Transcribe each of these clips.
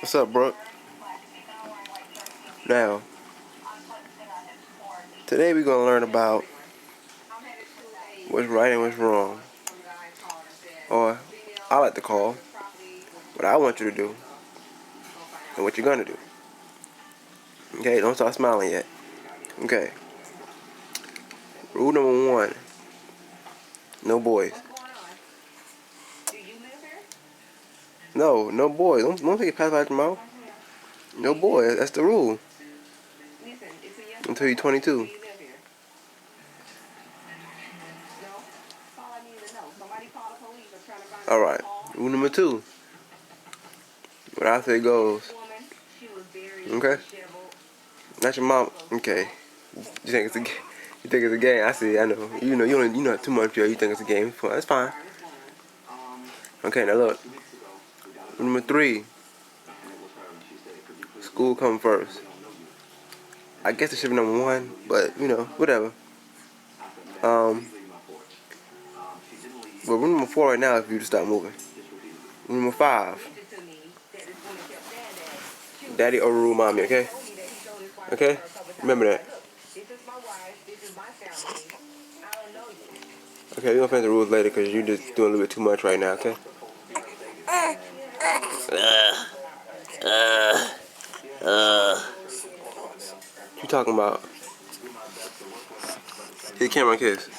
What's up, Brooke? Now, today we're gonna learn about what's right and what's wrong, or I like to call what I want you to do and what you're gonna do. Okay, don't start smiling yet. Okay. Rule number one: no boys. No boys. Don't take it past out your mouth. No boys. That's the rule. Until you're 22. All right. Rule number two: what I say goes. Okay. Not your mom. Okay. You think it's a game? You think it's a game? I see. I know. You know. You know too much. You think it's a game. That's fine. Okay. Now look. Rule number three: school come first. I guess it should be number one, but whatever. Um. But rule number four right now is for you to stop moving. Rule number five: daddy overrule mommy. Okay. Okay. Remember that. Okay, we're gonna finish the rules later because you're just doing a little bit too much right now, okay? What you talking about? Hit the camera and kiss.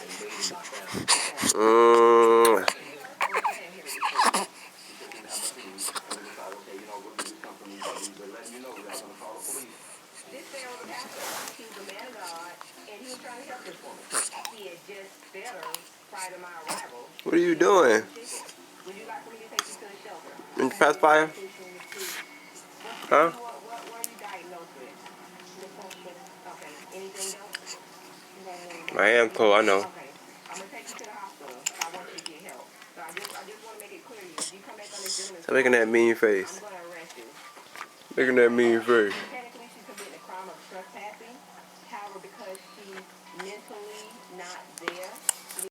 What are you doing? In the pacifier? Huh? My hand's cold, I know. Stop making that mean face. Making that mean face. However, because she's mentally not there,